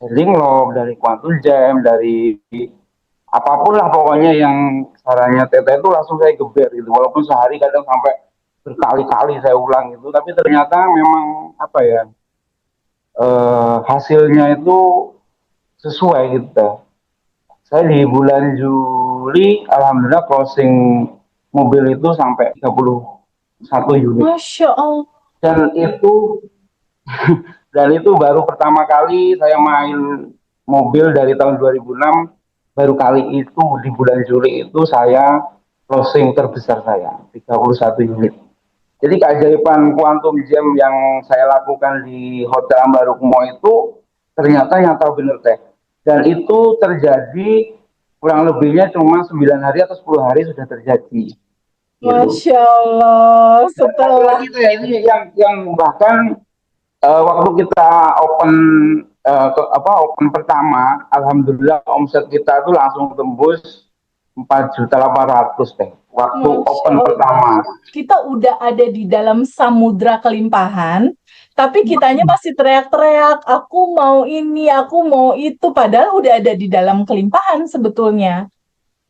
Linglog, dari Quantum Jam, dari apapun lah pokoknya yang sarannya Tete itu langsung saya geber gitu. Walaupun sehari kadang sampai berkali-kali saya ulang itu, tapi ternyata memang apa ya, hasilnya itu sesuai gitu. Saya di bulan Juli, alhamdulillah closing mobil itu sampai 31 unit. Masya Allah. Dan itu dan itu baru pertama kali saya main mobil dari tahun 2006. Baru kali itu di bulan Juli itu saya closing terbesar saya 31 unit. Jadi keajaiban Quantum Jam yang saya lakukan di Hotel Ambarukmo itu ternyata nyata bener teh. Dan itu terjadi kurang lebihnya cuma 9 hari atau 10 hari sudah terjadi. Gitu. Masya Allah. Dan satu Setelah lagi tuh ya ini yang bahkan waktu kita open open pertama, alhamdulillah omset kita tuh langsung tembus 4.800.000 teh. Waktu Masya open Allah. pertama. Kita udah ada di dalam samudra kelimpahan, tapi kitanya masih teriak-teriak, aku mau ini, aku mau itu, padahal udah ada di dalam kelimpahan sebetulnya.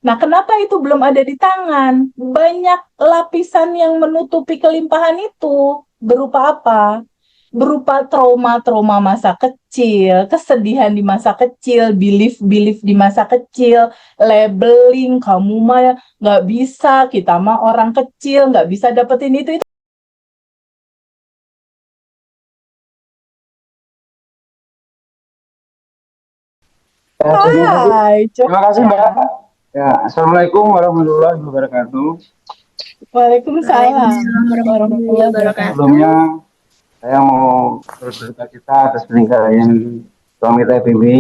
Nah, kenapa itu belum ada di tangan? Banyak lapisan yang menutupi kelimpahan itu. Berupa apa? Berupa trauma-trauma masa kecil, kesedihan di masa kecil, belief-belief di masa kecil, labeling, kamu mah nggak bisa, kita mah orang kecil, nggak bisa dapetin itu. Hai, Terima kasih Mbak. Ya, Assalamualaikum warahmatullahi wabarakatuh. Waalaikumsalam Waalaikumsalam warahmatullahi warahmatullahi wabarakatuh. wabarakatuh. Sebelumnya saya mau berduka cita atas meninggalnya suami Teh Bibi.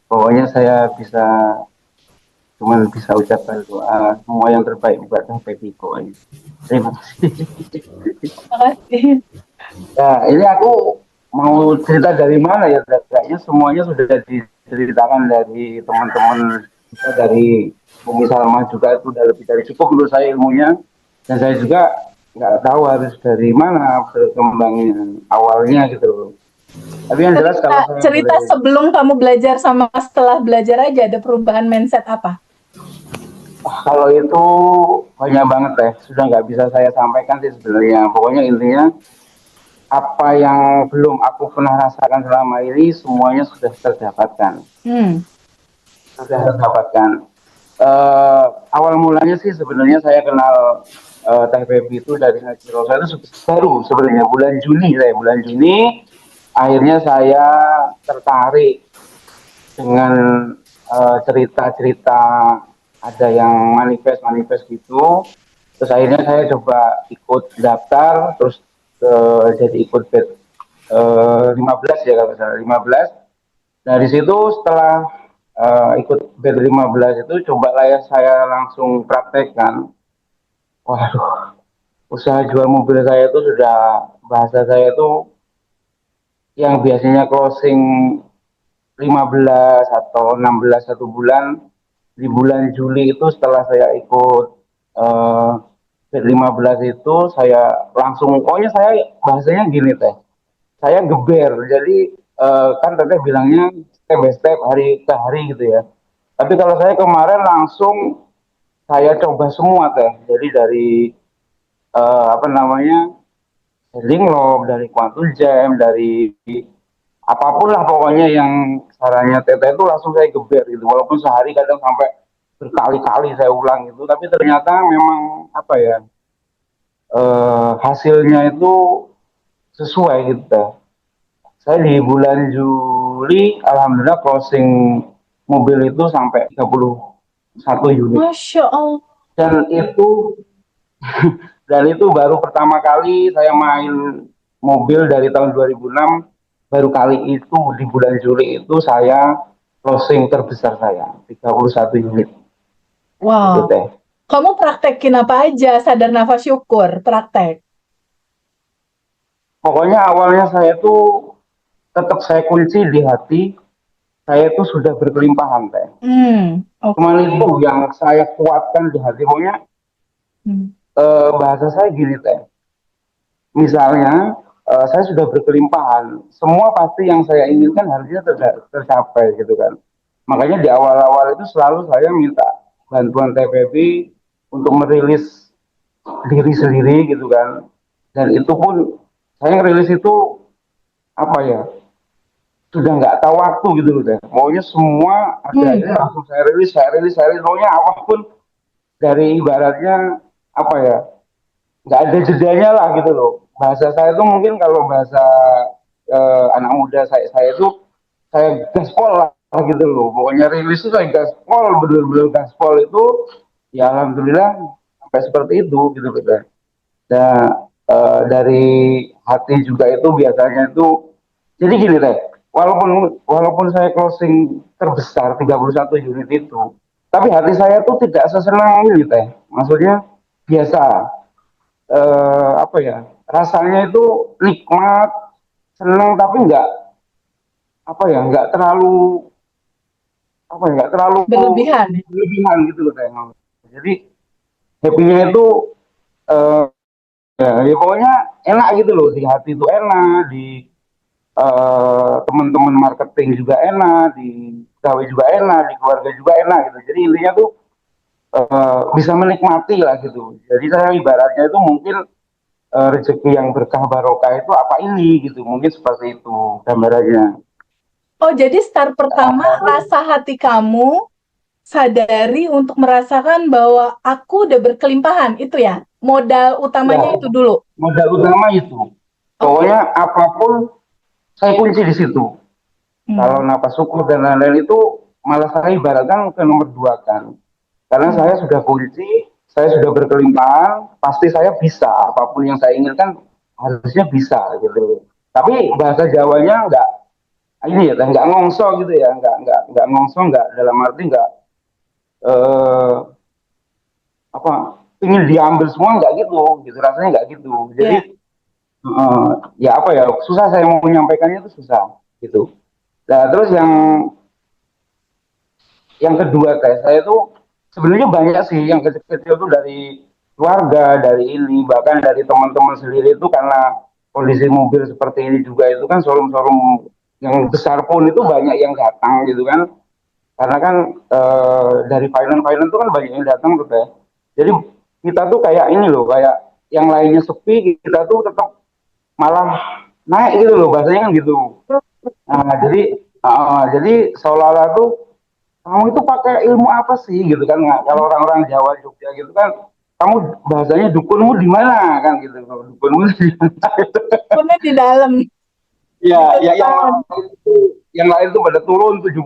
Pokoknya saya cuma bisa ucapkan doa semua yang terbaik buat Teh Bibi pokoknya. Terima kasih. Terima kasih. Ya, ini aku mau cerita dari mana ya? Kayaknya semuanya sudah diceritakan dari teman-teman kita dari Bumi Salma juga itu udah lebih dari cukup menurut saya ilmunya. Dan saya juga nggak tahu harus dari mana berkembangnya awalnya gitu loh. Tapi yang jelas Cerita, kalau saya cerita boleh, sebelum kamu belajar sama setelah belajar aja ada perubahan mindset apa? kalau itu banyak banget ya, sudah nggak bisa saya sampaikan sih sebenarnya. Pokoknya intinya apa yang belum aku pernah rasakan selama ini semuanya sudah terdapatkan. Hmm. Sudah terdapatkan. Awal mulanya sih sebenarnya saya kenal Teh Baby itu dari Haji Rosa itu baru sebenarnya bulan Juni akhirnya saya tertarik dengan cerita-cerita ada yang manifest-manifest gitu. Terus akhirnya saya coba ikut daftar, terus jadi ikut bed 15 ya kalau salah 15. Nah di situ setelah ikut bed 15 itu coba lah ya saya langsung praktekkan. Waduh, usaha jual mobil saya itu sudah bahasa saya itu yang biasanya closing 15 atau 16 satu bulan di bulan Juli itu setelah saya ikut eh, 15 itu saya langsung pokoknya saya bahasanya gini teh saya geber jadi kan teteh bilangnya step by step hari ke hari gitu ya tapi kalau saya kemarin langsung saya coba semua teh jadi dari apa namanya Linglog, dari Quantum Jam, dari apapun lah pokoknya yang sarannya Tete itu langsung saya geber gitu. Walaupun sehari kadang sampai berkali-kali saya ulang itu, tapi ternyata memang apa ya hasilnya itu sesuai gitu. Saya di bulan Juli, alhamdulillah closing mobil itu sampai 31 unit. Masya Allah. Dan itu dan itu baru pertama kali saya main mobil dari tahun 2006. Baru kali itu di bulan Juli itu saya closing terbesar saya 31 unit itu Wow. teh. Kamu praktekin apa aja? Sadar nafas syukur, praktek. Pokoknya awalnya saya tuh tetap saya kunci di hati saya itu sudah berkelimpahan teh. Cuman Oke. itu yang saya kuatkan di hati. Pokoknya Hmm. bahasa saya gini teh. Misalnya saya sudah berkelimpahan. Semua pasti yang saya inginkan harusnya tercapai gitu kan. Makanya di awal-awal itu selalu saya minta bantuan TPB untuk merilis diri sendiri gitu kan. Dan itu pun saya ngerilis itu apa ya, sudah nggak tahu waktu gitu loh deh. Maunya semua ada Hmm, aja langsung saya rilis, maunya apapun dari ibaratnya apa ya, nggak ada jedanya lah gitu loh. Bahasa saya itu mungkin kalau bahasa anak muda saya itu saya gaspol lah gitu loh. Pokoknya rilis itu saya gaspol, bener-bener gaspol itu ya alhamdulillah sampai seperti itu gitu loh. Dan dari hati juga itu biasanya itu jadi gini teh, walaupun walaupun saya closing terbesar 31 unit itu, tapi hati saya tuh tidak sesenang ini teh. Maksudnya biasa, apa ya, rasanya itu nikmat, senang tapi nggak apa ya, nggak terlalu apa ya, nggak terlalu berlebihan. berlebihan gitu loh teh. Jadi happy-nya itu eh, ya pokoknya enak gitu loh, di hati itu enak, di teman-teman marketing juga enak, di pegawai juga enak, di keluarga juga enak gitu. Jadi intinya tuh bisa menikmati lah gitu. Jadi saya ibaratnya itu mungkin rezeki yang berkah barokah itu apa ini gitu. Mungkin seperti itu gambarannya. Oh, jadi start pertama rasa hati kamu sadari untuk merasakan bahwa aku udah berkelimpahan, itu ya. Modal Ya, utamanya itu dulu. modal utama itu. Oke. Pokoknya apapun saya kunci di situ. Kalau Hmm. napas syukur dan lain-lain itu malah saya ibaratkan ke nomor dua kan. Karena Hmm. saya sudah kunci, saya sudah berkelimpahan, pasti saya bisa. Apapun yang saya inginkan harusnya bisa gitu. Tapi bahasa Jawanya enggak ini ya, enggak ngongso gitu ya, enggak ngongso, enggak dalam arti enggak eh, apa ingin diambil semua enggak gitu, gitu rasanya enggak gitu. Jadi Ya. eh, ya apa ya, susah saya mau menyampaikannya itu susah gitu. Nah, terus yang kedua kayak saya tuh sebenarnya banyak sih yang kecil-kecil tuh dari keluarga, dari ini, bahkan dari teman-teman sendiri itu karena kondisi mobil seperti ini juga itu kan showroom-showroom yang besar pun itu banyak yang datang gitu kan. Karena kan dari finance-finance itu kan banyak yang datang tuh kayak. Jadi kita tuh kayak ini loh, kayak yang lainnya sepi, kita tuh tetap malah naik gitu loh, bahasanya kan gitu. Nah, jadi seolah-olah tuh kamu itu pakai ilmu apa sih gitu kan, nggak, kalau orang-orang Jawa Jogja gitu kan kamu bahasanya dukunmu di mana kan gitu, kalau dukunmu di mana gitu. Punya di dalam. Ya ya Berkelimpahan. yang lain tuh pada turun 70%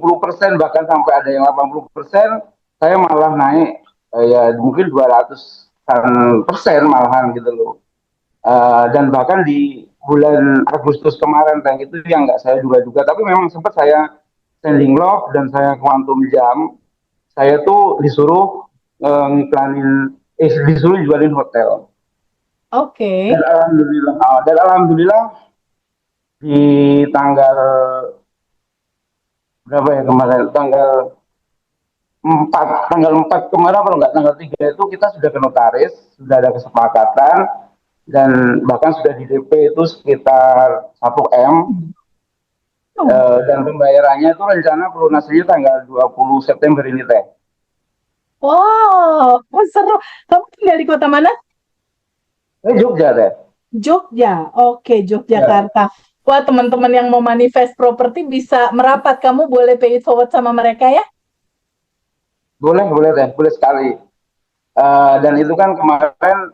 bahkan sampai ada yang 80%, saya malah naik ya mungkin 200% malahan gitu loh. Dan bahkan di bulan Agustus kemarin kayak itu yang nggak saya duga-duga, tapi memang sempat saya standing love dan saya quantum jam, saya tuh disuruh ngiklanin, disuruh jualin hotel. Oke. Dan alhamdulillah di tanggal berapa ya kemarin, tanggal 4 kemarin kalau nggak tanggal 3 itu kita sudah ke notaris, sudah ada kesepakatan dan bahkan sudah di DP itu sekitar 1 M. Oh. Dan pembayarannya itu rencana pelunasnya tanggal 20 September ini teh. Wow, oh, seru. Kamu tinggal di kota mana? Jogja teh. Jogja. Oke, Ya, Yogyakarta. Wah, teman-teman yang mau manifest properti bisa merapat. Kamu boleh pay it forward sama mereka ya? boleh teh, boleh sekali. Dan itu kan kemarin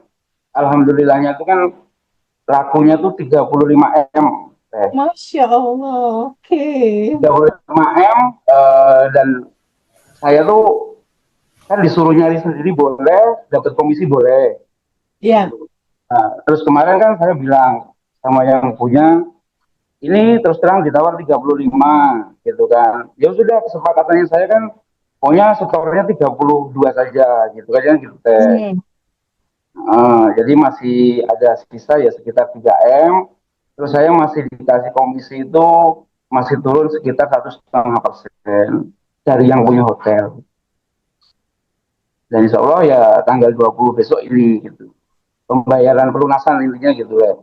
alhamdulillahnya itu kan lakunya tuh 35 M teh. Masya Allah. Oke. 35 M, dan saya tuh kan disuruh nyari sendiri boleh, dapat komisi boleh. Ya. Gitu. Nah, terus kemarin kan saya bilang sama yang punya, ini terus terang ditawar 35 gitu kan. Ya sudah, kesepakatannya saya kan pokoknya setornya 32 saja gitu kan gitu teh. Hmm. Jadi masih ada sisa ya sekitar 3 M. Terus saya masih dikasih komisi itu masih turun sekitar 1,5% dari yang punya hotel. Dan insya Allah ya tanggal 20 besok ini gitu. Pembayaran pelunasan intinya gitu ya.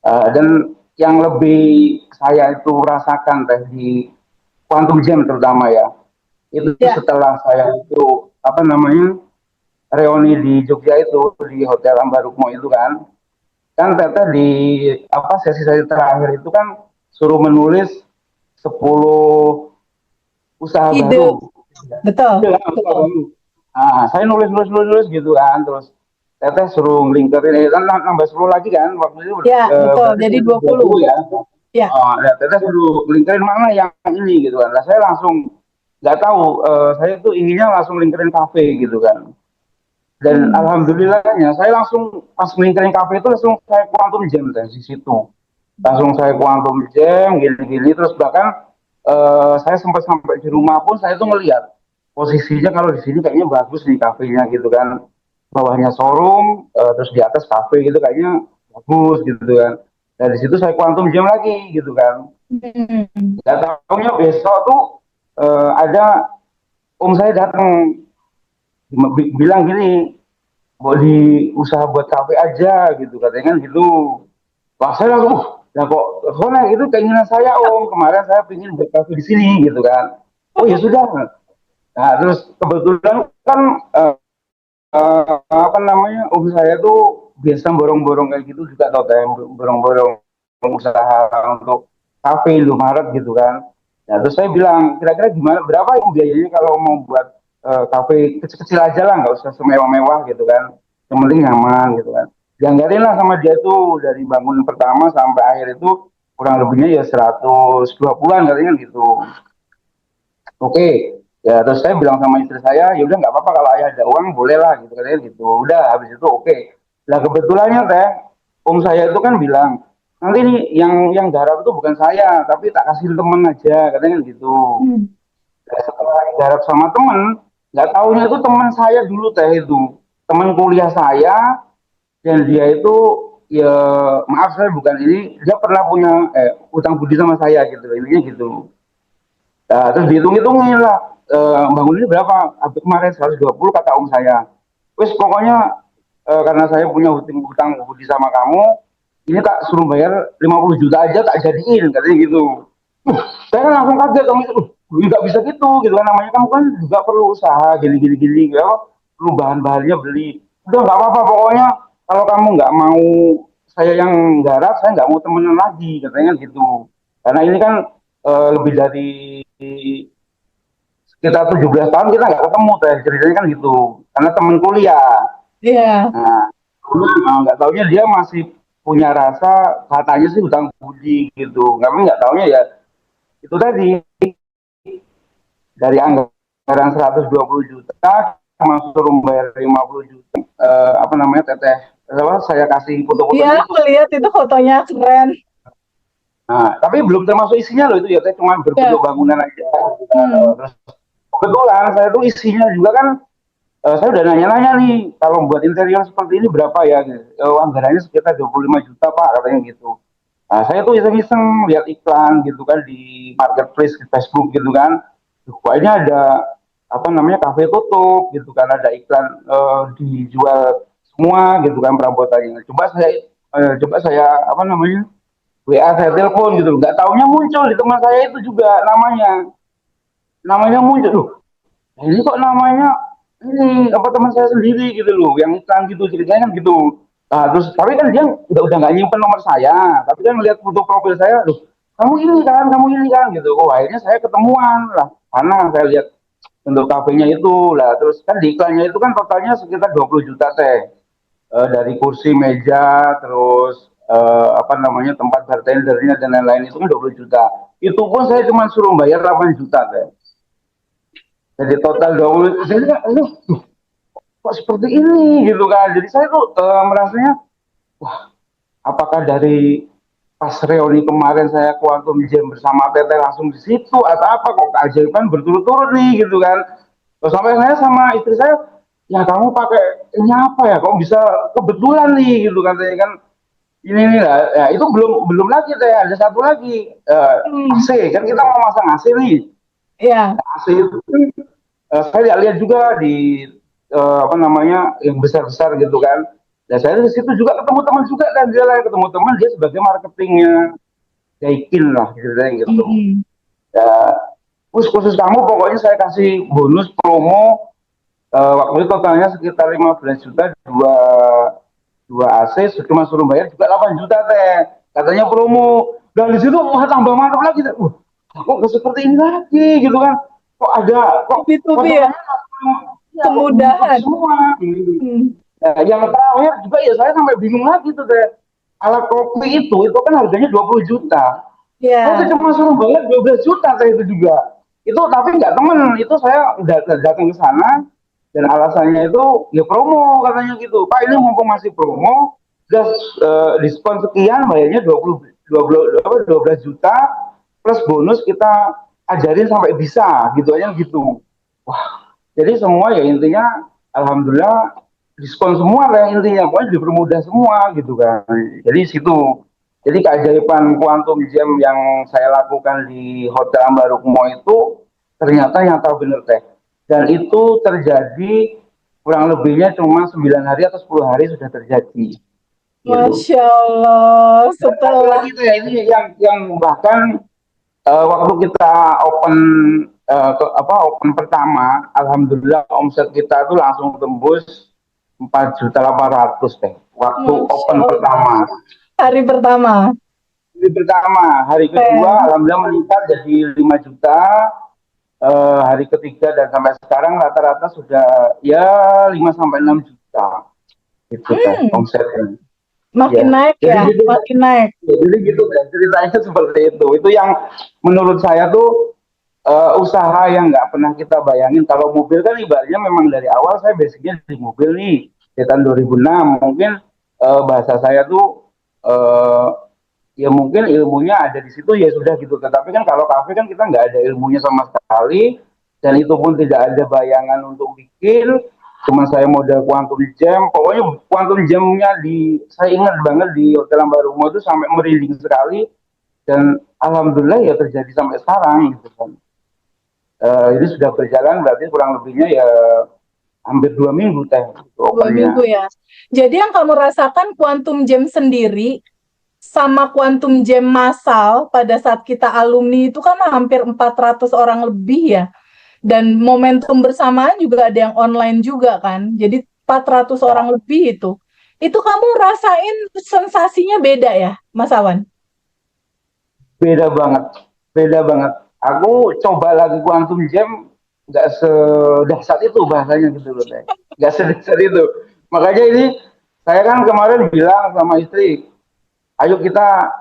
Dan yang lebih saya itu rasakan teh di Quantum Jam terutama ya, itu Ya, setelah saya itu apa namanya reuni di Jogja itu di Hotel Ambarukmo itu kan, kan Teteh di apa sesi-sesi terakhir itu kan suruh menulis 10 usaha ide baru. betul, Iya kan, usaha betul. baru. Nah, saya nulis gitu kan, terus Teteh suruh ngelingkerin, kan nambah 10 lagi kan, waktu itu Ya, betul. berarti Jadi sekitar 20. 20 ya. Ya. Nah, Teteh suruh ngelingkerin mana yang ini gitu kan. Nah, saya langsung nggak tahu, saya tuh inginnya langsung lingkerin kafe gitu kan. Dan Hmm. alhamdulillahnya saya langsung pas ngelingkerin kafe itu langsung saya quantum jam dari situ. Langsung saya quantum jam gini-gini terus bahkan saya sempat sampai di rumah pun saya tuh ngelihat posisinya kalau di sini kayaknya bagus nih kafenya gitu kan, bawahnya showroom, terus di atas kafe gitu kayaknya bagus gitu kan. Dari situ saya quantum jam lagi gitu kan. Hmm. Gak tahunya besok tuh ada om saya datang bilang gini, mau di usaha buat kafe aja gitu katanya kan gitu. Wah saya langsung, ya kok soalnya itu keinginan saya om, kemarin saya pingin buat kafe di sini gitu kan. Oh ya sudah. Nah terus kebetulan kan apa namanya om saya tuh biasa borong-borong kayak gitu juga tau teh, borong-borong usaha untuk kafe Indomaret gitu kan. Nah terus saya bilang kira-kira gimana berapa yang biayanya kalau mau buat kafe kecil-kecil aja lah nggak usah semewah-mewah gitu kan. Yang penting nyaman gitu kan. Dianggarin lah sama dia tuh dari bangun pertama sampai akhir itu kurang lebihnya ya 120-an katanya gitu. Oke, ya terus saya bilang sama istri saya, ya udah nggak apa-apa kalau ayah ada uang boleh lah gitu katanya gitu. Udah habis itu oke. Nah kebetulannya teh, om saya itu kan bilang nanti nih yang garap itu bukan saya, tapi tak kasih temen aja katanya gitu. Hmm. Nah, setelah garap sama temen, nggak taunya itu teman saya dulu teh itu, teman kuliah saya dan dia itu ya maaf saya bukan ini dia pernah punya utang budi sama saya gitu intinya gitu. Nah, terus dihitung-hitungin lah, bangun ini berapa? Abis kemarin 120 kata om saya. Wes pokoknya karena saya punya hutang budi sama kamu, ini tak suruh bayar 50 juta aja tak jadiin, katanya gitu. Saya kan langsung kaget om itu, nggak bisa gitu kan namanya kamu kan juga perlu usaha gini ya, perlu bahan-bahannya beli. Udah nggak apa-apa pokoknya kalau kamu nggak mau saya yang garap, saya nggak mau temenan lagi, katanya gitu. Karena ini kan lebih dari sekitar 17 tahun kita nggak ketemu teh ceritanya kan gitu karena temen kuliah. Iya. Nah nggak taunya dia masih punya rasa katanya sih hutang budi gitu kami nggak taunya ya itu tadi dari anggaran 120 juta sama suruh bayar 50 juta apa namanya teteh apa, saya kasih Iya, foto-fotonya itu. melihat itu fotonya keren. Nah, tapi belum termasuk isinya loh itu ya, teh cuma berbentuk Ya. bangunan aja. Hmm. Terus kebetulan saya tuh isinya juga kan. Saya udah nanya-nanya nih, kalau buat interior seperti ini berapa ya? Gitu. Anggarannya sekitar 25 juta Pak, katanya gitu. Nah, saya tuh iseng-iseng lihat iklan gitu kan di marketplace di Facebook gitu kan. Wah, ini ada apa namanya kafe tutup gitu kan, ada iklan dijual semua gitu kan perabotannya. Coba saya apa namanya WA saya telepon gitu, nggak taunya muncul di teman saya itu juga namanya muncul. Loh, ini kok namanya ini apa teman saya sendiri gitu loh yang iklan gitu ceritanya kan gitu. Nah, terus tapi kan dia udah nggak nyimpen nomor saya tapi kan melihat foto profil saya loh kamu ini kan gitu. Oh akhirnya saya ketemuan lah karena saya lihat untuk kafenya itu lah terus kan di iklannya itu kan totalnya sekitar 20 juta teh. Dari kursi meja terus apa namanya tempat bartendernya dan lain-lain itu kan 20 juta itu pun saya cuma suruh bayar 8 juta teh. Jadi total 20 jadi kan, kok seperti ini gitu kan. Jadi saya tuh merasanya apakah dari pas reuni kemarin saya kuantum jam bersama Teteh langsung di situ atau apa kok keajaiban berturut-turut nih gitu kan. Terus sampai saya sama istri saya, ya kamu pakai ini apa ya? Kok bisa kebetulan nih gitu kan saya kan ini lah. Ya, itu belum belum lagi teh ada satu lagi Hmm. AC kan kita mau masang AC nih. Iya. AC itu saya lihat juga di apa namanya yang besar-besar gitu kan Nah saya di situ juga ketemu teman juga kan, dia lah ketemu teman dia sebagai marketingnya Daikin lah ceritanya gitu. Mm-mm. Ya, khusus kamu pokoknya saya kasih bonus promo waktu itu totalnya sekitar 15 juta, dua dua AC cuma suruh bayar juga 8 juta teh katanya promo. Dan di situ wah tambah mantap lagi teh. Kok nggak seperti ini lagi gitu kan, kok ada kok Tubi-tubi ya, potongannya ya kok diskon kemudahan. semua gitu. Hmm. Nah, yang terakhir juga ya saya sampai bingung lagi tuh teh, alat kopi itu kan harganya 20 juta, saya tuh Ya, cuma suruh bayar 12 juta saya itu juga. Itu tapi nggak temen, itu saya udah datang ke sana dan alasannya itu ya promo katanya gitu. Pak ini mumpung masih promo, gas diskon sekian bayarnya 12 juta plus bonus kita ajarin sampai bisa gitu aja gitu. Wah, jadi semua ya intinya alhamdulillah diskon semua lah intinya, pokoknya dipermudah semua gitu kan. Jadi situ jadi keajaiban quantum jam yang saya lakukan di Hotel Ambarukmo itu ternyata nyata bener teh. Dan itu terjadi kurang lebihnya cuma 9 hari atau 10 hari sudah terjadi. Gitu. Masya Allah. Dan satu Setelah lagi tuh ya ini yang bahkan waktu kita open open pertama, alhamdulillah omset kita tuh langsung tembus 4.800.000 teh. Waktu Masya open Allah. pertama. Hari pertama. Hari pertama, hari kedua Keren. alhamdulillah meningkat jadi 5 juta. Hari ketiga dan sampai sekarang rata-rata sudah ya 5 sampai 6 juta itu teh Hmm, omsetnya. makin Ya. naik Jadi ya, gitu makin naik. ya, jadi gitu kan ceritanya seperti itu. Itu yang menurut saya tuh usaha yang nggak pernah kita bayangin. Kalau mobil kan ibaratnya memang dari awal saya basicnya di mobil nih. Di tahun 2006 mungkin bahasa saya tuh ya mungkin ilmunya ada di situ ya sudah gitu. Tetapi kan kalau kafe kan kita nggak ada ilmunya sama sekali dan itu pun tidak ada bayangan untuk bikin. Cuma saya modal quantum jam, pokoknya quantum jamnya di saya ingat banget di Hotel Ambarukmo itu sampai merinding sekali dan alhamdulillah ya terjadi sampai sekarang gitu kan. Ini sudah berjalan berarti kurang lebihnya ya hampir 2 minggu teh itu 2 minggu opennya. ya. Jadi yang kamu rasakan quantum jam sendiri sama quantum jam massal pada saat kita alumni itu kan hampir 400 orang lebih ya. Dan momentum bersamaan juga ada yang online juga kan. Jadi 400 orang lebih itu. Itu kamu rasain sensasinya beda ya, Mas Awan? Beda banget, beda banget. Aku coba lagi quantum jam nggak sedahsyat itu bahasanya gitu loh teh, nggak sedahsyat itu. Makanya ini saya kan kemarin bilang sama istri, ayo kita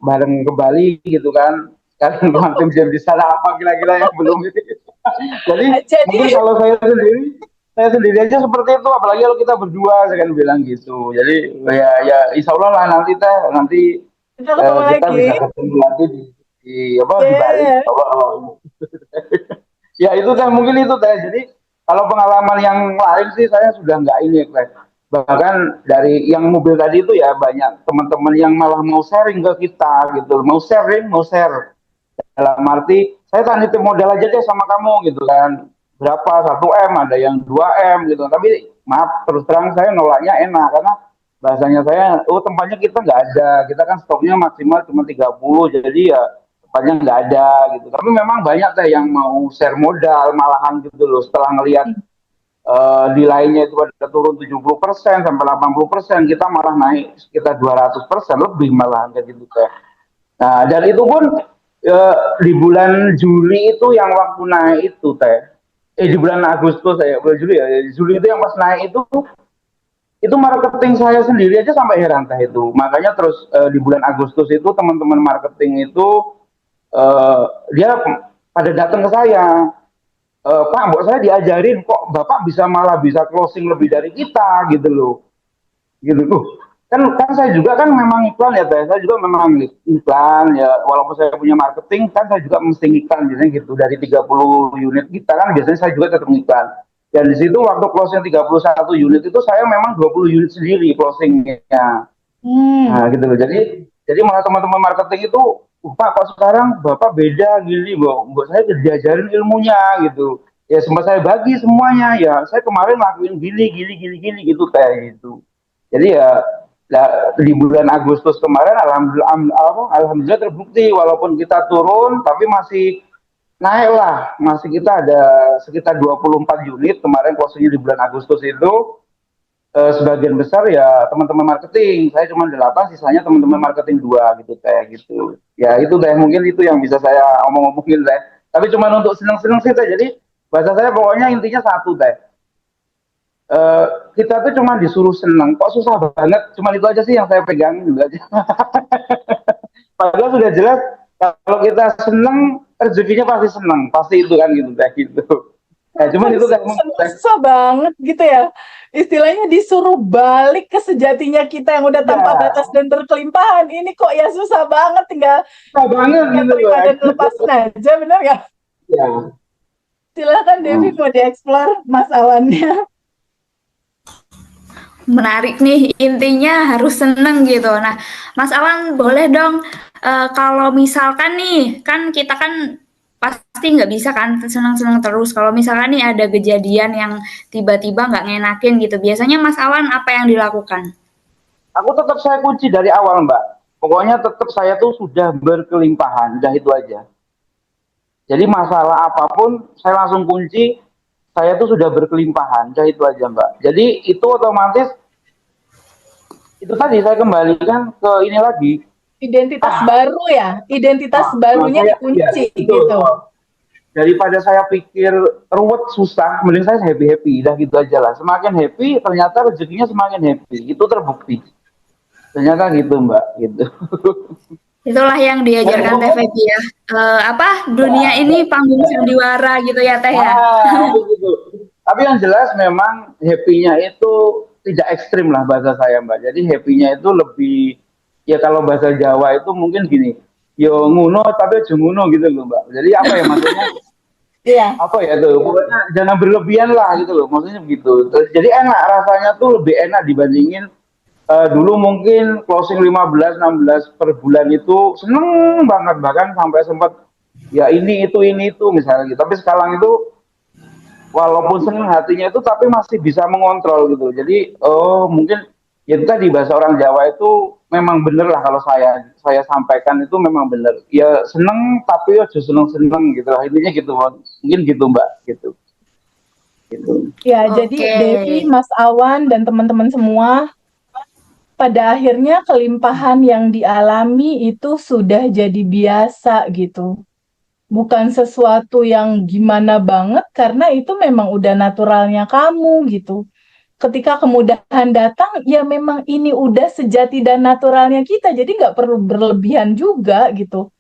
bareng ke Bali gitu kan. Sekarang quantum jam di sana apa kira-kira yang belum ini. Jadi mungkin Jadi kalau saya sendiri aja seperti itu, apalagi kalau kita berdua, saya kan bilang gitu. Jadi ya insya Allah lah nanti teh nanti kita ketemu kita lagi. bisa ketemu lagi di apa di Bali. Yeah. Oh, ya itu kan mungkin itu teh. Jadi kalau pengalaman yang lain sih saya sudah nggak ini teh. Bahkan dari yang mobil tadi itu ya banyak teman-teman yang malah mau sharing ke kita gitu, mau sharing, mau share dalam arti saya tak nitip modal aja deh sama kamu gitu kan, berapa 1 M ada yang 2 M gitu, tapi maaf terus terang saya nolaknya enak karena bahasanya saya oh tempatnya kita nggak ada, kita kan stoknya maksimal cuma 30 jadi ya tempatnya nggak ada gitu, tapi memang banyak teh yang mau share modal malahan gitu loh setelah ngelihat di lainnya itu ada turun 70% sampai 80%, kita malah naik sekitar 200% lebih malahan kayak gitu teh. Nah, dan itu pun di bulan Juli itu yang waktu naik itu teh. Di bulan Agustus saya, bulan Juli ya. Juli itu yang pas naik itu marketing saya sendiri aja sampai heran teh itu. Makanya terus di bulan Agustus itu teman-teman marketing itu eh, dia pada datang ke saya. Pak, mbok saya diajarin kok Bapak bisa malah bisa closing lebih dari kita gitu loh, gitu tuh kan kan saya juga kan memang iklan ya saya juga memang iklan ya walaupun saya punya marketing kan saya juga mesti iklan biasanya gitu dari 30 unit kita kan biasanya saya juga tetap iklan dan di situ waktu closing 31 unit itu saya memang 20 unit sendiri closingnya. Hmm. Nah gitu loh, jadi malah teman-teman marketing itu Pak kok sekarang Bapak beda gini, Mbak saya diajarin ilmunya gitu. ya sempat saya bagi semuanya, ya saya kemarin lakuin gini gitu kayak gitu. Jadi ya, di bulan Agustus kemarin alhamdulillah terbukti walaupun kita turun tapi masih naik lah, masih kita ada sekitar 24 unit kemarin closingnya di bulan Agustus itu. Sebagian besar ya teman-teman marketing, saya cuma 8, sisanya teman-teman marketing 2 gitu kayak gitu. Ya itu deh, mungkin itu yang bisa saya omong-omongin deh. Tapi cuma untuk seneng-seneng sih teh. Jadi bahasa saya pokoknya intinya satu teh. Kita tuh cuma disuruh seneng, kok susah banget. Cuma itu aja sih yang saya pegang gitu aja. Padahal sudah jelas kalau kita seneng rezekinya pasti seneng, pasti itu kan gitu kayak gitu. Ya, cuman itu kan susah banget gitu ya. Istilahnya disuruh balik ke sejatinya kita yang udah tanpa batas dan berkelimpahan. Ini kok ya susah banget, tinggal banget gitu terima dan lepasin aja, benar nggak? Ya. Silakan Devi mau dieksplor Mas Awannya. Menarik nih, intinya harus seneng gitu. Nah, Mas Awan boleh dong, kalau misalkan nih, kan kita kan pasti nggak bisa kan seneng-seneng terus. Kalau misalkan nih ada kejadian yang tiba-tiba nggak ngenakin gitu, biasanya Mas Awan apa yang dilakukan? Aku tetap saya kunci dari awal, Mbak. Pokoknya tetap saya tuh sudah berkelimpahan, udah itu aja. Jadi masalah apapun saya langsung kunci, saya tuh sudah berkelimpahan, udah itu aja, Mbak. Jadi itu otomatis itu tadi saya kembalikan ke ini lagi. Identitas baru ya, identitas barunya dikunci ya, gitu. Daripada saya pikir ruwet susah, mending saya happy-happy, dah gitu aja lah. Semakin happy, ternyata rezekinya semakin happy. Itu terbukti. Ternyata gitu, Mbak, gitu. Itulah yang diajarkan Teh Febi ya. Dunia ini panggung sandiwara gitu ya, Teh ya. Gitu. Tapi yang jelas memang happy-nya itu tidak ekstrim lah bahasa saya, Mbak. Jadi happy-nya itu lebih, ya kalau bahasa Jawa itu mungkin gini, yo nguno tapi aja nguno gitu loh, Mbak. Jadi apa ya maksudnya? Iya. Apa ya tuh? Pokoknya jangan berlebihan lah gitu loh. Maksudnya begitu. Jadi enak, rasanya tuh lebih enak dibandingin dulu mungkin closing 15-16 per bulan itu seneng banget, bahkan sampai sempat ya ini itu misalnya gitu. Tapi sekarang itu walaupun seneng hatinya itu tapi masih bisa mengontrol gitu. Jadi mungkin ya itu tadi bahasa orang Jawa itu memang bener lah kalau saya sampaikan itu memang bener. Ya seneng tapi ya seneng gitu. Intinya gitu, mungkin gitu, Mbak, gitu. Ya, jadi Devi, Mas Awan dan teman-teman semua, pada akhirnya kelimpahan yang dialami itu sudah jadi biasa gitu. Bukan sesuatu yang gimana banget, karena itu memang udah naturalnya kamu gitu. Ketika kemudahan datang, ya memang ini udah sejati dan naturalnya kita, jadi nggak perlu berlebihan juga gitu.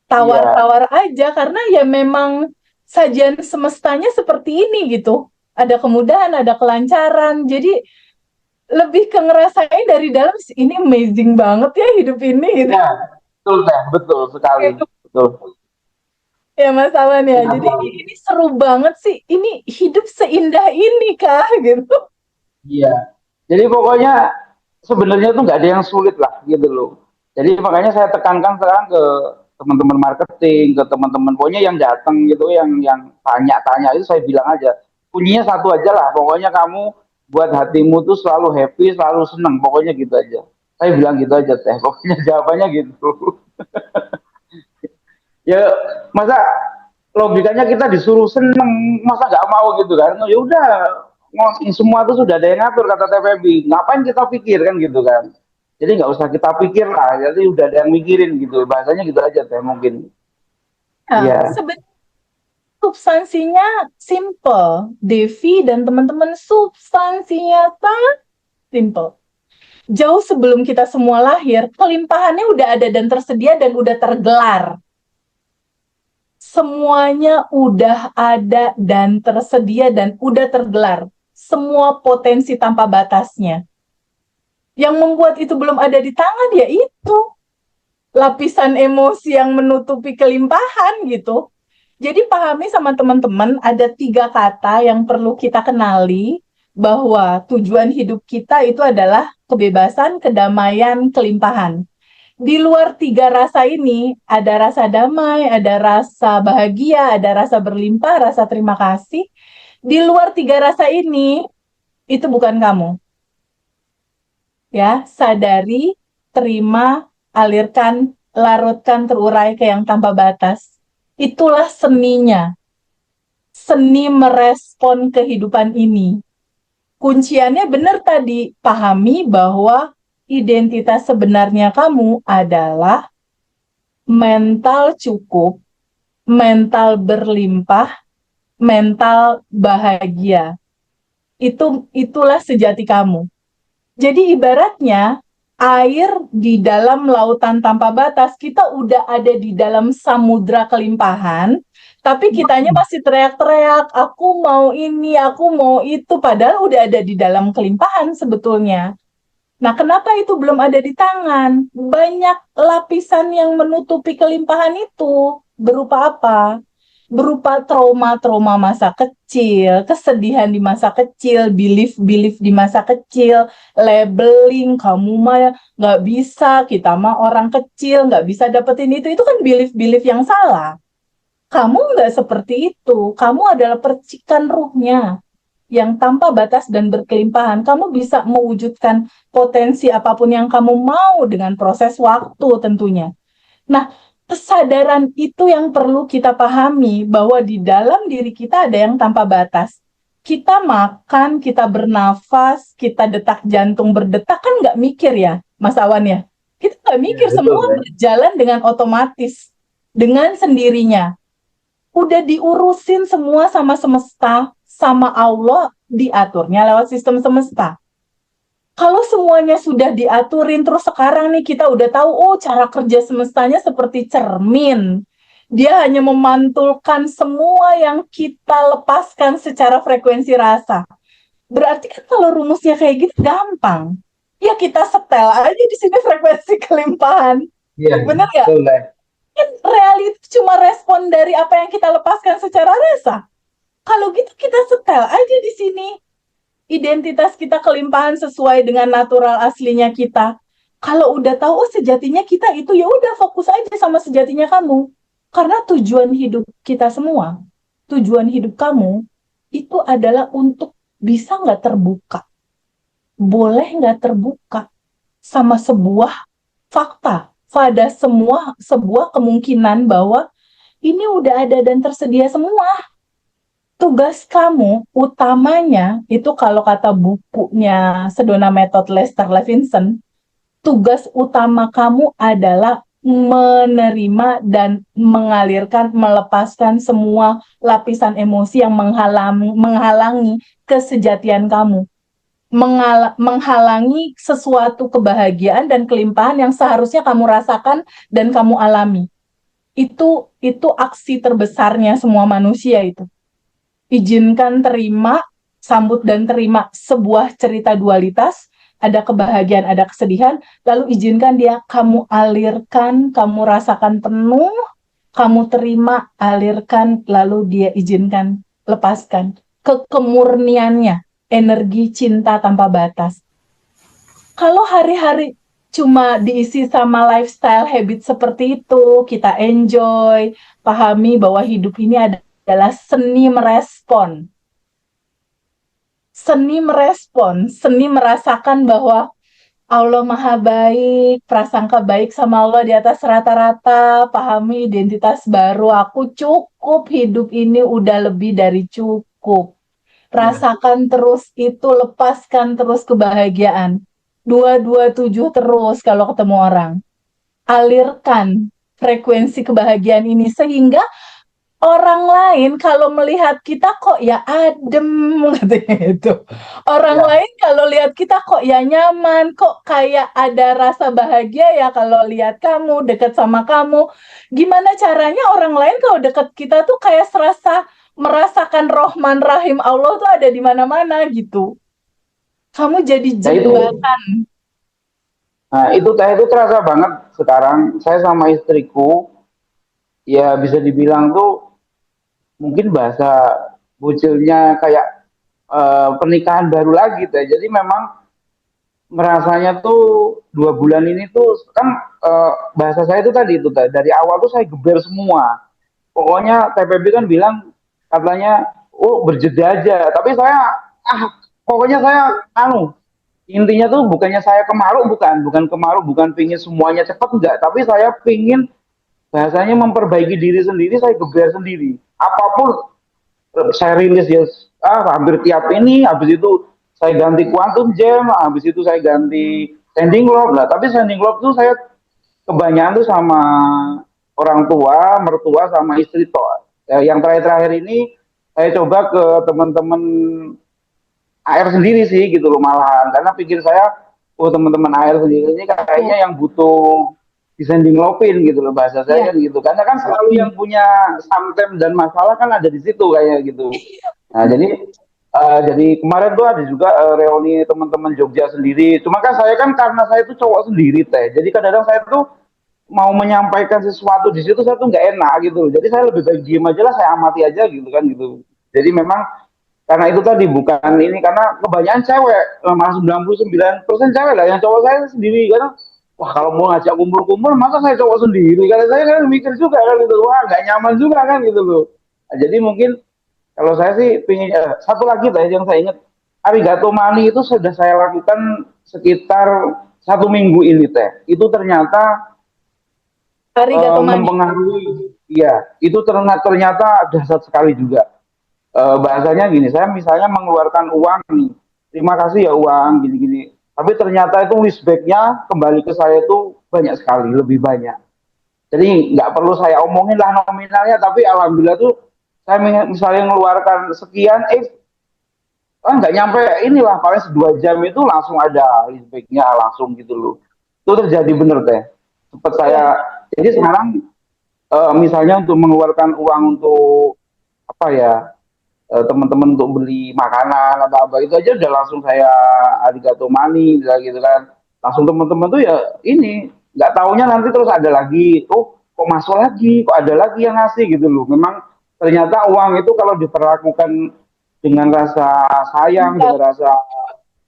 Tawar-tawar aja, karena ya memang sajian semestanya seperti ini gitu. Ada kemudahan, ada kelancaran, jadi lebih ke ngerasain dari dalam, ini amazing banget ya hidup ini gitu. Ya, betul sekali. Betul. Ya Mas Awan ya, jadi ini seru banget sih, ini hidup seindah ini kah gitu. Iya, jadi pokoknya sebenarnya tuh nggak ada yang sulit lah gitu loh. Jadi makanya saya tekankan sekarang ke teman-teman marketing, ke teman-teman pokoknya yang datang gitu, yang tanya-tanya itu saya bilang aja, kuncinya satu aja lah, pokoknya kamu buat hatimu tuh selalu happy, selalu senang, pokoknya gitu aja. Saya bilang gitu aja teh, pokoknya jawabannya gitu. Ya masa logikanya kita disuruh seneng, masa nggak mau gitu kan? Ya udah, semua itu sudah ada yang ngatur kata TPB. Ngapain kita pikir kan gitu kan? Jadi nggak usah kita pikir lah, jadi udah ada yang mikirin gitu. Bahasanya gitu aja teh mungkin. Ya. Sebenarnya substansinya simple, Devi dan teman-teman, substansinya sangat simple. Jauh sebelum kita semua lahir, kelimpahannya udah ada dan tersedia dan udah tergelar. Semuanya udah ada dan tersedia dan udah tergelar. Semua potensi tanpa batasnya. Yang membuat itu belum ada di tangan ya itu. Lapisan emosi yang menutupi kelimpahan gitu. Jadi pahami sama teman-teman, ada 3 kata yang perlu kita kenali, bahwa tujuan hidup kita itu adalah kebebasan, kedamaian, kelimpahan. Di luar tiga rasa ini, ada rasa damai, ada rasa bahagia, ada rasa berlimpah, rasa terima kasih. Di luar tiga rasa ini, itu bukan kamu. Ya, sadari, terima, alirkan, larutkan, terurai ke yang tanpa batas. Itulah seninya. Seni merespon kehidupan ini. Kunciannya benar tadi, pahami bahwa identitas sebenarnya kamu adalah mental cukup, mental berlimpah, mental bahagia. Itulah sejati kamu. Jadi ibaratnya air di dalam lautan tanpa batas, kita udah ada di dalam samudra kelimpahan, tapi kitanya masih teriak-teriak, aku mau ini, aku mau itu, padahal udah ada di dalam kelimpahan sebetulnya. Nah, kenapa itu belum ada di tangan? Banyak lapisan yang menutupi kelimpahan itu. Berupa apa? Berupa trauma-trauma masa kecil, kesedihan di masa kecil, belief-belief di masa kecil, labeling, kamu mah nggak bisa, kita mah orang kecil, nggak bisa dapetin itu kan belief-belief yang salah. Kamu nggak seperti itu, kamu adalah percikan ruhnya yang tanpa batas dan berkelimpahan. Kamu bisa mewujudkan potensi apapun yang kamu mau dengan proses waktu tentunya. Nah, kesadaran itu yang perlu kita pahami, bahwa di dalam diri kita ada yang tanpa batas. Kita makan, kita bernafas, kita detak jantung berdetak, kan nggak mikir ya, Mas Awan ya? Kita nggak mikir, Betul, semua ya. berjalan dengan otomatis, dengan sendirinya. Udah diurusin semua sama semesta, sama Allah, diaturnya lewat sistem semesta. Kalau semuanya sudah diaturin, terus sekarang nih kita udah tahu, oh cara kerja semestanya seperti cermin. Dia hanya memantulkan semua yang kita lepaskan secara frekuensi rasa. Berarti kan kalau rumusnya kayak gitu gampang. Ya kita setel aja di sini frekuensi kelimpahan. Iya, Bener nggak? betul lah. Kan reality cuma respon dari apa yang kita lepaskan secara rasa. Kalau gitu kita setel aja di sini. Identitas kita kelimpahan sesuai dengan natural aslinya kita. Kalau udah tahu, oh sejatinya kita itu, ya udah fokus aja sama sejatinya kamu. Karena tujuan hidup kita semua, tujuan hidup kamu, itu adalah untuk bisa nggak terbuka. Boleh nggak terbuka sama sebuah fakta, pada sebuah kemungkinan bahwa ini udah ada dan tersedia semua. Tugas kamu utamanya itu, kalau kata bukunya Sedona Method Lester Levinson, tugas utama kamu adalah menerima dan mengalirkan, melepaskan semua lapisan emosi yang menghalangi kesejatian kamu, menghalangi sesuatu kebahagiaan dan kelimpahan yang seharusnya kamu rasakan dan kamu alami. Itu aksi terbesarnya semua manusia itu. Izinkan terima, sambut dan terima sebuah cerita dualitas, ada kebahagiaan, ada kesedihan, lalu izinkan dia, kamu alirkan, kamu rasakan penuh, kamu terima, alirkan, lalu dia izinkan, lepaskan. Kemurniannya, energi cinta tanpa batas. Kalau hari-hari cuma diisi sama lifestyle habit seperti itu, kita enjoy, pahami bahwa hidup ini adalah seni merespon. Seni merespon, seni merasakan bahwa Allah Maha Baik, prasangka baik sama Allah di atas rata-rata, pahami identitas baru, aku cukup, hidup ini udah lebih dari cukup. Rasakan terus itu, lepaskan terus kebahagiaan. 227 terus kalau ketemu orang. Alirkan frekuensi kebahagiaan ini sehingga orang lain kalau melihat kita kok ya adem, katanya itu. Orang lain kalau lihat kita kok ya nyaman, kok kayak ada rasa bahagia ya kalau lihat kamu, dekat sama kamu. Gimana caranya orang lain kalau dekat kita tuh kayak serasa merasakan Rahman Rahim Allah tuh ada di mana-mana gitu. Kamu jadi jembatan. Nah, itu terasa banget sekarang. Saya sama istriku, ya bisa dibilang tuh mungkin bahasa bocilnya kayak pernikahan baru lagi tuh. Jadi memang merasanya tuh 2 bulan ini tuh kan bahasa saya itu tadi itu dari awal tuh saya geber semua. Pokoknya TPB kan bilang katanya oh berjeda aja, tapi saya pokoknya saya intinya tuh bukannya saya kemaru, bukan kemaru, bukan pingin semuanya cepat enggak, tapi saya pingin bahasanya memperbaiki diri sendiri, saya geber sendiri. Apapun saya rilis ya hampir tiap ini, habis itu saya ganti quantum jam, habis itu saya ganti standing lock lah. Tapi standing lock tuh saya kebanyakan tuh sama orang tua, mertua sama istri toh. Ya, yang terakhir-terakhir ini saya coba ke teman-teman AR sendiri sih gitu loh malahan, karena pikir saya oh teman-teman AR sendiri ini kayaknya yang butuh disending lopin gitu loh bahasa saya kan gitu, karena kan selalu yang punya sometimes dan masalah kan ada di situ kayak gitu. Nah jadi kemarin tuh ada juga reuni teman-teman Jogja sendiri, cuma kan saya kan karena saya tuh cowok sendiri teh, jadi kadang-kadang saya tuh mau menyampaikan sesuatu di situ saya tuh nggak enak gitu, jadi saya lebih baik diem aja lah, saya amati aja gitu kan gitu. Jadi memang karena itu tadi bukan ini, karena kebanyakan cewek malah 99% cewek lah, yang cowok saya sendiri karena wah kalau mau ngajak kumpul-kumpul masa saya cowok sendiri, karena saya kan mikir juga kan gitu, wah nggak nyaman juga kan gitu loh. Nah, jadi mungkin kalau saya sih pingin satu lagi tadi yang saya ingat, arigato mani itu sudah saya lakukan sekitar 1 minggu ini teh, itu ternyata Arigato mani. mempengaruhi, iya itu ternyata dahsyat sekali juga. Bahasanya gini, saya misalnya mengeluarkan uang nih, terima kasih ya uang gini-gini, tapi ternyata itu wisbacknya kembali ke saya itu banyak sekali, lebih banyak. Jadi nggak perlu saya omongin lah nominalnya, tapi alhamdulillah tuh saya misalnya mengeluarkan sekian, nggak nyampe inilah paling 2 jam itu langsung ada wisbacknya langsung gitu loh. Itu terjadi bener teh. Cepat saya. Jadi sekarang misalnya untuk mengeluarkan uang untuk apa ya, teman-teman untuk beli makanan atau apa itu aja udah langsung saya arigato mani gitu kan, langsung teman-teman tuh ya ini nggak taunya nanti terus ada lagi, oh kok masuk lagi, kok ada lagi yang ngasih gitu loh. Memang ternyata uang itu kalau diperlakukan dengan rasa sayang, dengan rasa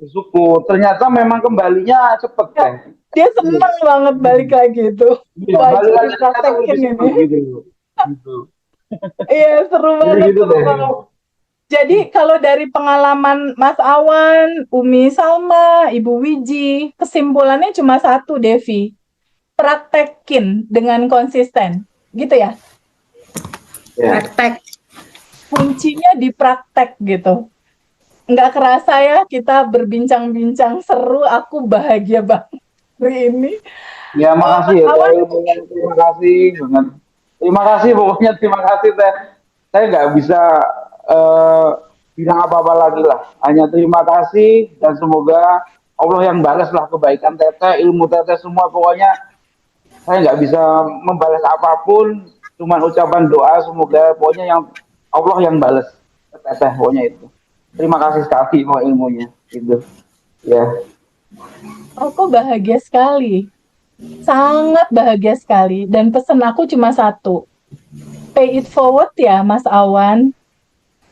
bersyukur, ternyata memang kembalinya cepet Ya, teh. dia seneng banget balik lagi itu. Iya, Wajib balik lagi ternyata lebih dipraktekin cepet ini. gitu loh. Gitu. Iya, seru Jadi banget, gitu seru deh. banget. Jadi kalau dari pengalaman Mas Awan, Umi Salma, Ibu Wiji, kesimpulannya cuma satu, Devi. Praktekin dengan konsisten. Gitu ya? Ya. Praktek. Kuncinya di praktek gitu. Nggak kerasa ya kita berbincang-bincang seru, aku bahagia banget hari ini. Ya, makasih Mas ya Awan, Teh. Terima kasih banget. Terima kasih pokoknya, terima kasih Teh. Saya nggak bisa eh, bilang apa-apa lagi lah. Hanya terima kasih dan semoga Allah yang balas lah kebaikan Teteh, ilmu Teteh semua. Pokoknya saya nggak bisa membalas apapun, cuman ucapan doa semoga pokoknya yang Allah yang balas Teteh pokoknya itu. Terima kasih sekali mau ilmunya gitu. Ya. aku bahagia sekali. Sangat bahagia sekali. Dan pesan aku cuma satu. Pay it forward ya, Mas Awan.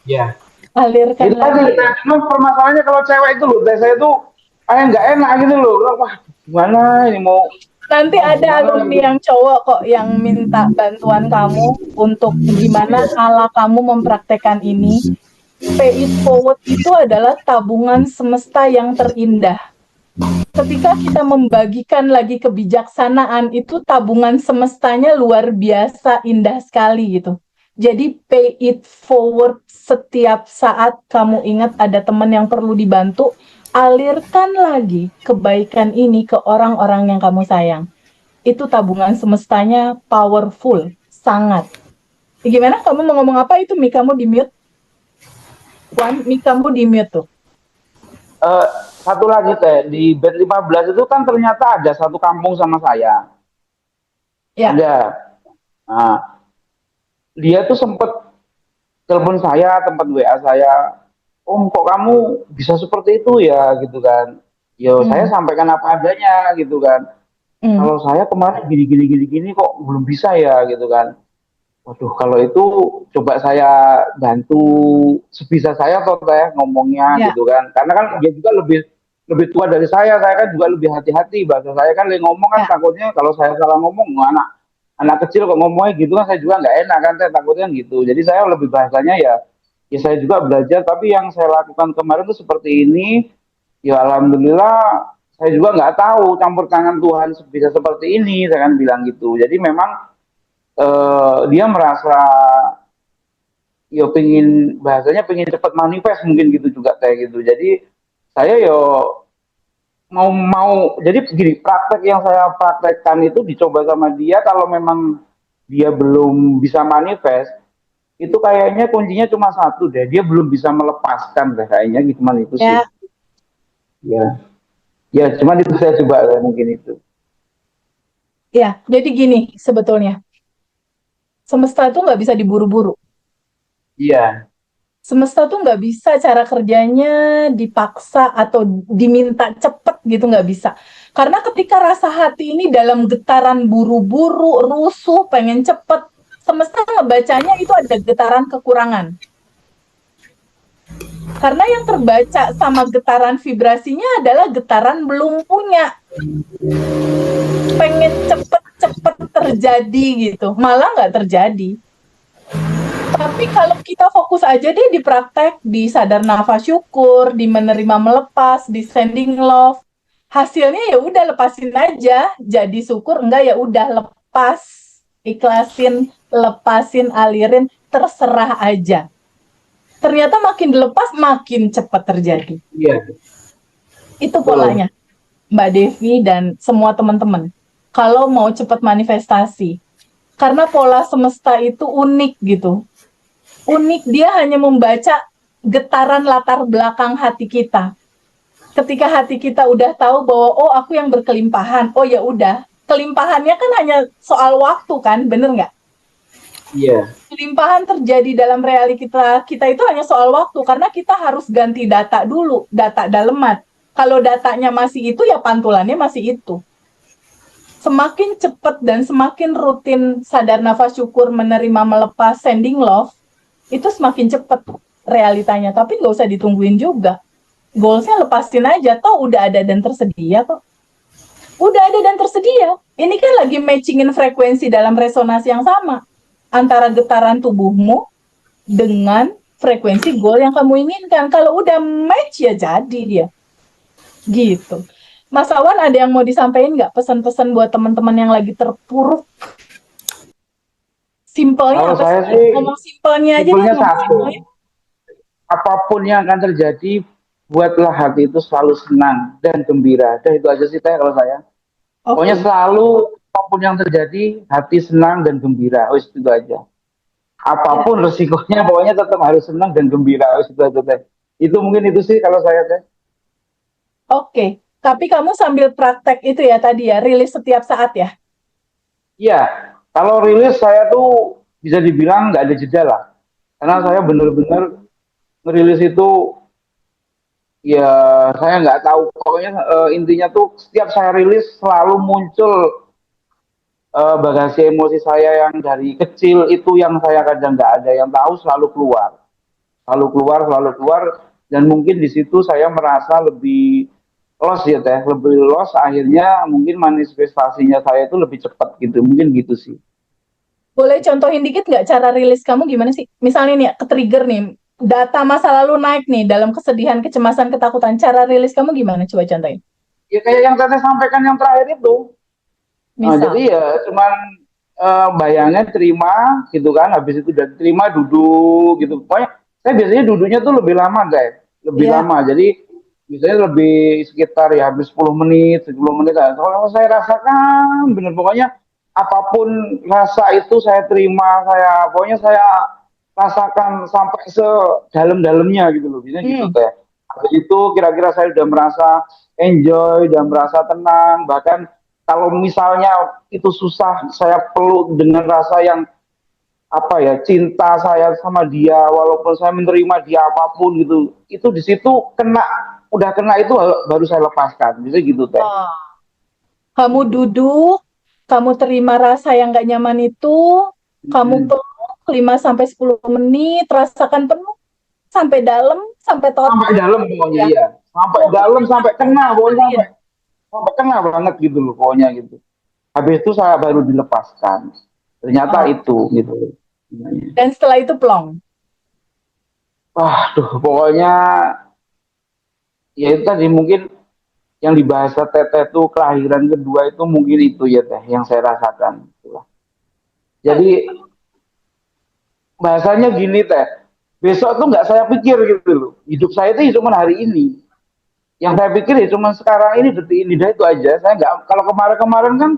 Ya. Alirkan Itu aja, lagi. cuma permasalahannya kalau cewek itu loh, saya itu kayak nggak enak gitu loh. Wah, gimana ini mau Nanti ada gimana alumni gitu. yang cowok kok yang minta bantuan kamu untuk gimana ala kamu mempraktekkan ini. Pay it forward itu adalah tabungan semesta yang terindah. Ketika kita membagikan lagi kebijaksanaan, itu tabungan semestanya luar biasa indah sekali gitu. Jadi pay it forward setiap saat kamu ingat ada teman yang perlu dibantu, alirkan lagi kebaikan ini ke orang-orang yang kamu sayang. Itu tabungan semestanya powerful, sangat. Gimana? Kamu mau ngomong apa itu? Mi, kamu di mute. Wan, Mi, kamu di mute tuh. Satu lagi Teh, di bed 15 itu kan ternyata ada satu kampung sama saya. Ya. Ada. Nah, dia tuh sempet telepon saya, tempat WA saya. Om, kok kamu bisa seperti itu ya gitu kan. Yo, saya sampaikan apa adanya gitu kan. Kalau saya kemarin gini kok belum bisa ya gitu kan. Waduh, kalau itu coba saya bantu sebisa saya toh Teh ngomongnya Ya. gitu kan. Karena kan dia juga lebih lebih tua dari saya kan juga lebih hati-hati. Bahasa saya kan ngomong kan Ya. takutnya kalau saya salah ngomong, anak kecil kok ngomongnya gitu kan saya juga nggak enak kan, saya takutnya gitu. Jadi saya lebih bahasanya ya saya juga belajar, tapi yang saya lakukan kemarin tuh seperti ini, ya alhamdulillah saya juga nggak tahu campur tangan Tuhan bisa seperti ini, saya kan bilang gitu. Jadi memang dia merasa yo pingin bahasanya pingin cepat manifest mungkin gitu juga kayak gitu. Jadi saya yo mau jadi begini, praktek yang saya praktekkan itu dicoba sama dia, kalau memang dia belum bisa manifest itu kayaknya kuncinya cuma satu deh, dia belum bisa melepaskan deh kayaknya gitu, cuman itu sih. Ya, Ya, ya cuman itu saya coba mungkin itu. ya. Jadi gini sebetulnya, semesta itu nggak bisa diburu-buru. Iya, Semesta tuh nggak bisa cara kerjanya dipaksa atau diminta cepet gitu, nggak bisa. Karena ketika rasa hati ini dalam getaran buru-buru, rusuh, pengen cepet, semesta ngebacanya itu ada getaran kekurangan. Karena yang terbaca sama getaran vibrasinya adalah getaran belum punya. Pengen cepet-cepet terjadi gitu, malah nggak terjadi. Tapi kalau kita fokus aja deh di praktek, di sadar nafas syukur, di menerima melepas, di sending love, hasilnya ya udah lepasin aja. Jadi syukur enggak ya udah lepas, ikhlasin, lepasin, alirin, terserah aja. Ternyata makin dilepas makin cepat terjadi. iya. Itu polanya, Mbak Devi dan semua teman-teman. Kalau mau cepat manifestasi, karena pola semesta itu unik gitu. Unik, dia hanya membaca getaran latar belakang hati kita. Ketika hati kita udah tahu bahwa oh aku yang berkelimpahan, oh ya udah, kelimpahannya kan hanya soal waktu kan, bener nggak? Iya. Kelimpahan terjadi dalam realita kita itu hanya soal waktu, karena kita harus ganti data dulu, data daleman. Kalau datanya masih itu, ya pantulannya masih itu. Semakin cepat dan semakin rutin sadar nafas syukur, menerima, melepas, sending love, itu semakin cepat realitanya. Tapi nggak usah ditungguin juga. Goalsnya lepasin aja, toh udah ada dan tersedia kok. Udah ada dan tersedia. Ini kan lagi matchingin frekuensi dalam resonansi yang sama antara getaran tubuhmu dengan frekuensi goal yang kamu inginkan. Kalau udah match ya jadi dia. Gitu. Mas Awan, ada yang mau disampaikan nggak? Pesan-pesan buat teman-teman yang lagi terpuruk? Simpelnya Kalau apa saya sih? sih Ngomong simpelnya aja deh. simpelnya Ngomong satu, simpelnya. apapun yang akan terjadi, buatlah hati itu selalu senang dan gembira. Dan itu aja sih teh kalau saya. Oke. Pokoknya selalu apapun yang terjadi, hati senang dan gembira. Wis itu aja. Apapun resikonya, pokoknya tetap harus senang dan gembira. Wis itu aja teh. Itu mungkin itu sih kalau saya teh. Oke. Tapi kamu sambil praktek itu ya tadi ya, rilis setiap saat ya? Iya, kalau rilis saya tuh bisa dibilang nggak ada jeda lah. Karena saya benar-benar ngerilis itu, ya saya nggak tahu. Pokoknya intinya tuh setiap saya rilis selalu muncul bagasi emosi saya yang dari kecil itu, yang saya kadang nggak ada yang tahu, selalu keluar. Selalu keluar, selalu keluar. Dan mungkin di situ saya merasa lebih loss ya teh, lebih loss, akhirnya mungkin manifestasinya saya itu lebih cepat gitu, mungkin gitu sih. Boleh contohin dikit nggak cara rilis kamu gimana sih? Misalnya nih, ke-trigger nih, data masa lalu naik nih, dalam kesedihan, kecemasan, ketakutan. Cara rilis kamu gimana? Coba contohin. Ya kayak yang saya sampaikan yang terakhir itu. Nah, Misal. jadi ya cuman bayangnya terima gitu kan, habis itu udah terima duduk gitu. Pokoknya saya biasanya duduknya tuh lebih lama guys, lebih Iya. lama. Jadi biasanya lebih sekitar ya habis 10 menit, 10 menit. Kalau saya rasakan bener, pokoknya apapun rasa itu saya terima, saya pokoknya saya rasakan sampai sedalam-dalamnya gitu loh. Biasanya gitu teh. Habis itu kira-kira saya udah merasa enjoy, udah merasa tenang, bahkan kalau misalnya itu susah, saya peluk dengan rasa yang apa ya, cinta saya sama dia, walaupun saya menerima dia apapun gitu, itu di situ kena, udah kena itu baru saya lepaskan, bisa gitu teh. Oh. Kamu duduk, kamu terima rasa yang nggak nyaman itu, kamu peluk 5-10 menit, rasakan penuh, sampai dalam, sampai total. Sampai dalam pokoknya, iya. sampai dalam, sampai kena, pokoknya sampai kena banget gitu loh, pokoknya gitu. Habis itu saya baru dilepaskan. Ternyata itu gitu. Dan setelah itu plong. Wah, tuh pokoknya ya itu tadi mungkin yang dibahas Teteh itu kelahiran kedua itu mungkin itu ya Teh yang saya rasakan. Jadi bahasanya gini Teh, besok tuh nggak saya pikir gitu loh. Hidup saya itu cuma hari ini. Yang saya pikir ya cuma sekarang ini, detik ini, dah itu aja. Saya nggak, kalau kemarin-kemarin kan,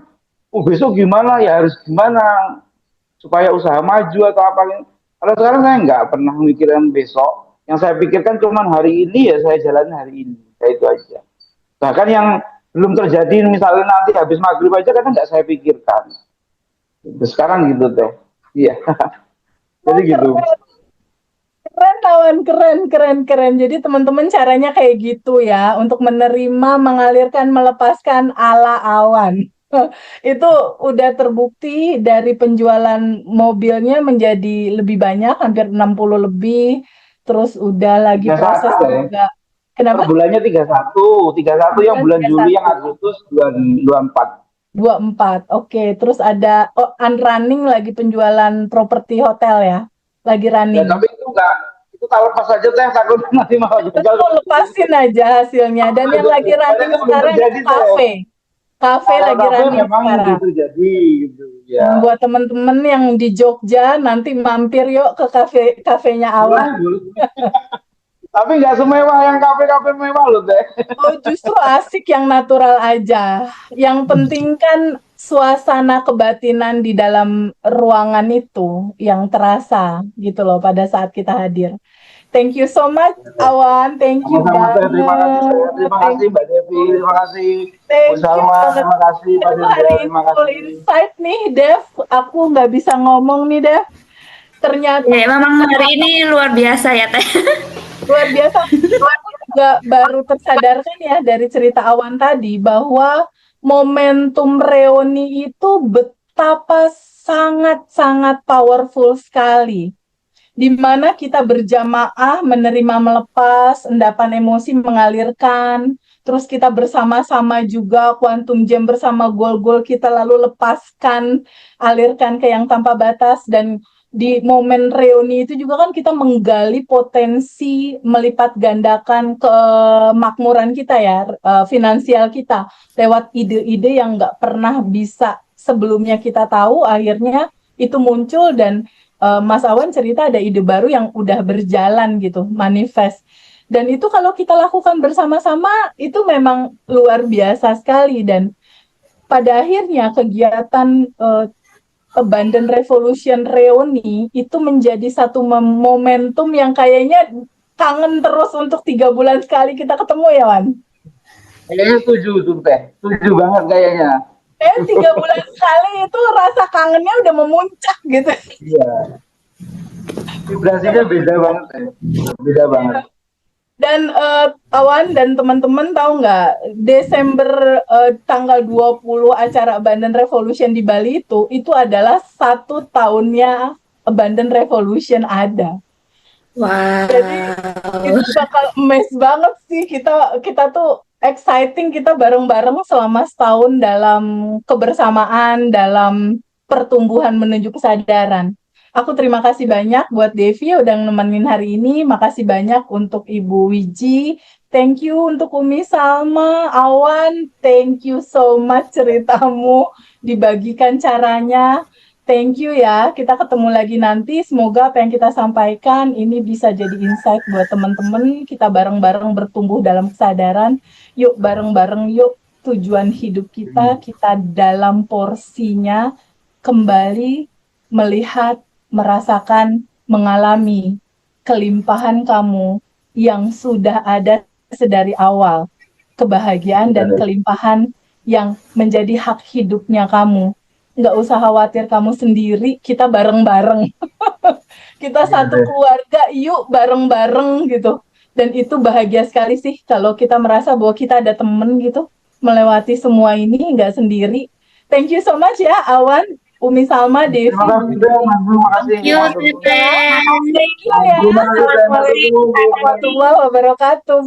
besok gimana ya, harus gimana supaya usaha maju atau apa. Kalau sekarang saya nggak pernah mikirin besok. Yang saya pikirkan cuma hari ini, ya saya jalani hari ini. Ya itu aja. Bahkan yang belum terjadi, misalnya nanti habis maghrib aja kadang nggak saya pikirkan. Sekarang gitu Teh. Iya. Jadi gitu. Keren kawan, keren. Jadi teman-teman caranya kayak gitu ya, untuk menerima, mengalirkan, melepaskan ala Awan. Itu udah terbukti dari penjualan mobilnya menjadi lebih banyak, hampir 60 lebih. Terus udah lagi 31 proses ya. juga. Kenapa? Per bulannya 31 yang bulan 31. Juli, yang Agustus 24. 24. Oke, terus ada unrunning lagi penjualan properti hotel ya. Lagi Ya, running. tapi itu enggak, itu kalau pas aja Teh, takut nanti mau gagal. Betul, lepasin aja hasilnya. Dan yang lagi running sekarang itu kafe. Kafe lagi running memang sekarang. gitu jadi gitu ya. Buat temen-temen yang di Jogja, nanti mampir yuk ke kafenya Awan. Tapi nggak semewah yang kafe-kafe mewah loh Teh. Oh, justru asik yang natural aja. Yang penting kan suasana kebatinan di dalam ruangan itu yang terasa gitu loh pada saat kita hadir. Thank you so much, Awan. Thank you Sama-sama, Teh. Terima kasih Teh. banget. Terima kasih Mbak Devi, terima kasih Bu Thank you Salma, banget. terima kasih Pak Aduh, Dirga, hari ini terima full kasih. insight nih, Dev. Aku nggak bisa ngomong nih, Dev. Ternyata Ya, memang hari ini luar biasa ya Teh. luar biasa. Aku juga baru tersadarkan ya dari cerita Awan tadi bahwa momentum reuni itu betapa sangat-sangat powerful sekali. Di mana kita berjamaah menerima, melepas, endapan emosi mengalirkan, terus kita bersama-sama juga quantum jam bersama goal-goal kita, lalu lepaskan, alirkan ke yang tanpa batas. Dan di momen reuni itu juga kan kita menggali potensi melipat gandakan kemakmuran kita ya, finansial kita, lewat ide-ide yang nggak pernah bisa sebelumnya kita tahu, akhirnya itu muncul. Dan Mas Awan cerita ada ide baru yang udah berjalan gitu, manifest. Dan itu kalau kita lakukan bersama-sama, itu memang luar biasa sekali. Dan pada akhirnya kegiatan Abundant Revolution Reuni itu menjadi satu momentum yang kayaknya kangen terus untuk 3 bulan sekali kita ketemu ya, Wan? Kayaknya setuju tuh Teh, setuju banget kayaknya. 3 bulan sekali itu rasa kangennya udah memuncak gitu. Iya. Vibrasinya beda banget Teh, beda banget. Dan Awan dan teman-teman tahu nggak, Desember tanggal 20 acara Abundant Revolution di Bali itu adalah 1 tahunnya Abundant Revolution ada. Wow. Jadi itu bakal emes banget sih, kita tuh exciting, kita bareng-bareng selama setahun dalam kebersamaan, dalam pertumbuhan menuju kesadaran. Aku terima kasih banyak buat Devi udah nemenin hari ini. Makasih banyak untuk Ibu Wiji. Thank you untuk Umi Salma, Awan. Thank you so much ceritamu, dibagikan caranya. Thank you ya. Kita ketemu lagi nanti. Semoga apa yang kita sampaikan ini bisa jadi insight buat teman-teman. Kita bareng-bareng bertumbuh dalam kesadaran. Yuk bareng-bareng yuk, tujuan hidup kita dalam porsinya kembali melihat, merasakan, mengalami kelimpahan kamu yang sudah ada sedari awal. Kebahagiaan dan kelimpahan yang menjadi hak hidupnya kamu. Nggak usah khawatir kamu sendiri, kita bareng-bareng. Kita satu keluarga, yuk bareng-bareng gitu. Dan itu bahagia sekali sih kalau kita merasa bahwa kita ada temen gitu, melewati semua ini, nggak sendiri. Thank you so much ya, Awan, Umi Salma, Devi. Terima kasih. Thank you, Teteh. Thank you ya. Assalamualaikum warahmatullahi wabarakatuh.